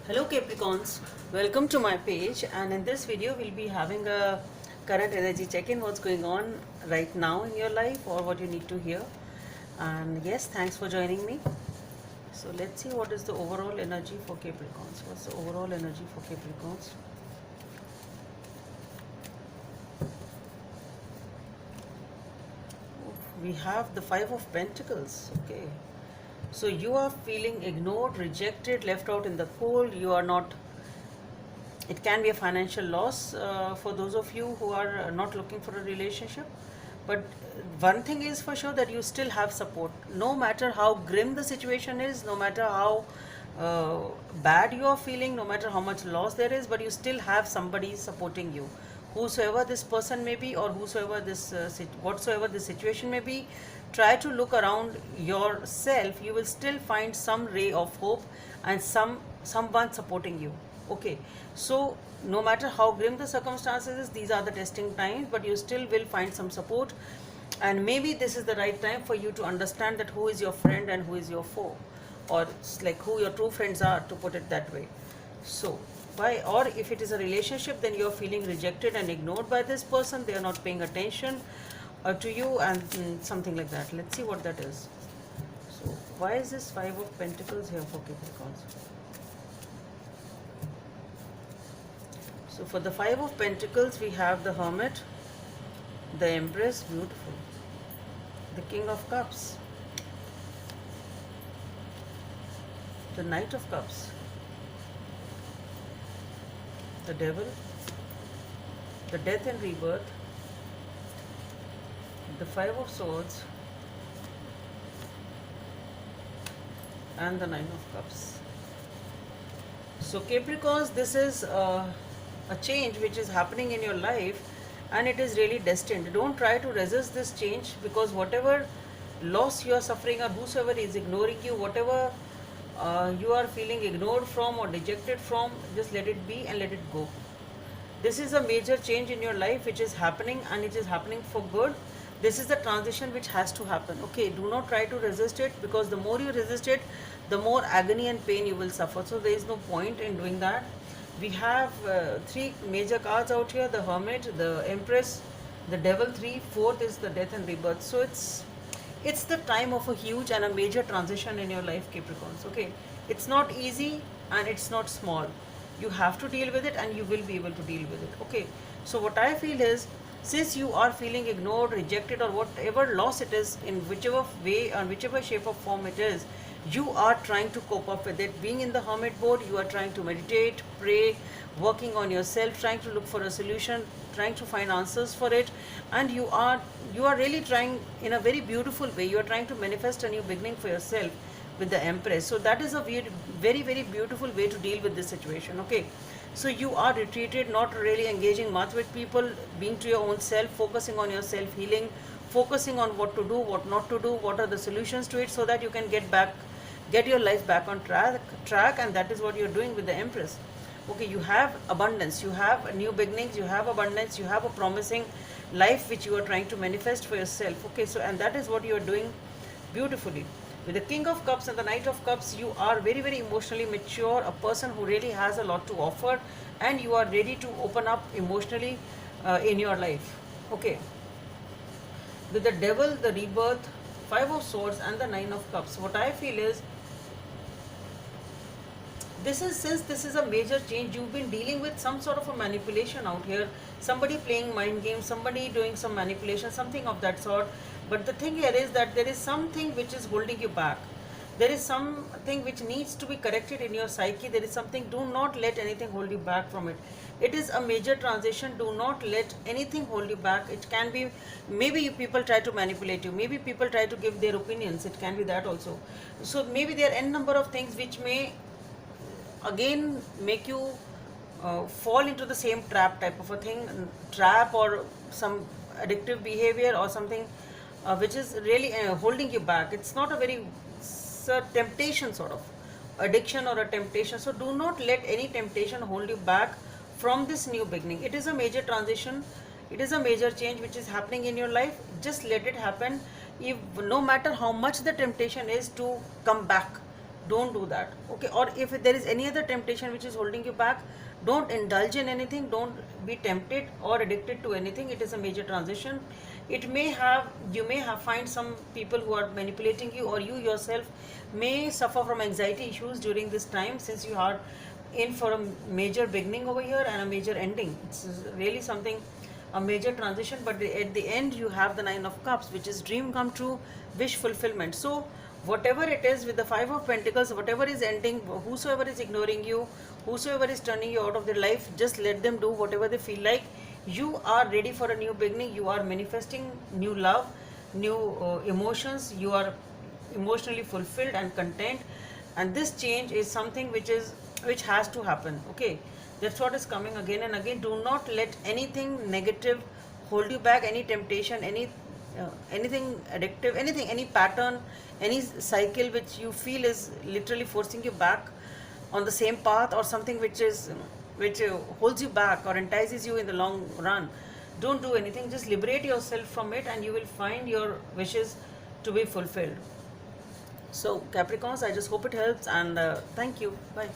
Hello Capricorns, welcome to my page, and in this video we'll be having a current energy check-in, what's going on right now in your life or what you need to hear. And yes, thanks for joining me. So let's see what is the overall energy for Capricorns. What's the overall energy for Capricorns? We have the Five of Pentacles. Okay, so you are feeling ignored, rejected, left out in the cold. You are not, it can be a financial loss for those of you who are not looking for a relationship, but one thing is for sure, that you still have support. No matter how grim the situation is, no matter how uh, bad you are feeling, no matter how much loss there is, but you still have somebody supporting you, whosoever this person may be, or whosoever this whatsoever the situation may be. Try to look around yourself, you will still find some ray of hope and someone supporting you. Okay, so no matter how grim the circumstances is, these are the testing times, but you still will find some support. And maybe this is the right time for you to understand that who is your friend and who is your foe, or it's like who your true friends are, to put it that way. So why, or if it is a relationship, then you're feeling rejected and ignored by this person, they are not paying attention to you, and something like that. Let's see what that is. So why is this Five of Pentacles here for Capricorns? So for the Five of Pentacles, we have the Hermit, the Empress, beautiful, the King of Cups, the Knight of Cups, the Devil, the Death and Rebirth, the Five of Swords, and the Nine of Cups. So Capricorns, this is a change which is happening in your life, and it is really destined. Don't try to resist this change, because whatever loss you are suffering, or whosoever is ignoring you, whatever you are feeling ignored from or dejected from, just let it be and let it go. This is a major change in your life which is happening, and it is happening for good. This is the transition which has to happen. Okay, do not try to resist it, because the more you resist it, the more agony and pain you will suffer. So there is no point in doing that. We have three major cards out here: the Hermit, the Empress, the Devil. 3, 4th is the Death and Rebirth. So it's the time of a huge and a major transition in your life, Capricorns. Okay, it's not easy and it's not small. You have to deal with it, and you will be able to deal with it. Okay, so what I feel is, since you are feeling ignored, rejected, or whatever loss it is, in whichever way and whichever shape or form it is, you are trying to cope up with it. Being in the Hermit mode, you are trying to meditate, pray, working on yourself, trying to look for a solution, trying to find answers for it, and you are really trying in a very beautiful way. You are trying to manifest a new beginning for yourself with the Empress. So that is a very very beautiful way to deal with this situation. Okay, so you are retreated, not really engaging much with people, being to your own self, focusing on your self healing, focusing on what to do, what not to do, what are the solutions to it, so that you can get your life back on track, and that is what you're doing with the Empress. Okay, you have abundance, you have new beginnings, you have abundance, you have a promising life which you are trying to manifest for yourself. Okay, so and that is what you are doing beautifully. With the King of Cups and the Knight of Cups, you are very very emotionally mature, a person who really has a lot to offer, and you are ready to open up emotionally in your life. Okay, with the Devil, the Rebirth, Five of Swords, and the Nine of Cups, what I feel is, since this is a major change, you've been dealing with some sort of a manipulation out here, somebody playing mind games, somebody doing some manipulation, something of that sort. But the thing here is that there is something which is holding you back. There is something which needs to be corrected in your psyche. There is something, do not let anything hold you back from it. It is a major transition. Do not let anything hold you back. It can be, maybe people try to manipulate you, maybe people try to give their opinions, it can be that also. So maybe there are n number of things which may again make you fall into the same trap type of a thing, trap, or some addictive behavior, or something which is really holding you back. It's not a very, it's a temptation sort of addiction or a temptation. So do not let any temptation hold you back from this new beginning. It is a major transition, it is a major change which is happening in your life. Just let it happen. If no matter how much the temptation is to come back don't do that. Okay, or if there is any other temptation which is holding you back, don't indulge in anything, don't be tempted or addicted to anything. It is a major transition. It may have, you may have find some people who are manipulating you, or you yourself may suffer from anxiety issues during this time, since you are in for a major beginning over here and a major ending. It's really something, a major transition. But at the end you have the Nine of Cups, which is dream come true, wish fulfillment. So whatever it is with the Five of Pentacles, whatever is ending, whosoever is ignoring you, whosoever is turning you out of their life, just let them do whatever they feel like. You are ready for a new beginning. You are manifesting new love, new emotions. You are emotionally fulfilled and content, and this change is something which has to happen. Okay, that's what is coming again and again. Do not let anything negative hold you back, any temptation, anything addictive, anything, any pattern, any cycle which you feel is literally forcing you back on the same path, or something which holds you back or entices you in the long run. Don't do anything, just liberate yourself from it, and you will find your wishes to be fulfilled. So Capricorns, I just hope it helps, and thank you. Bye.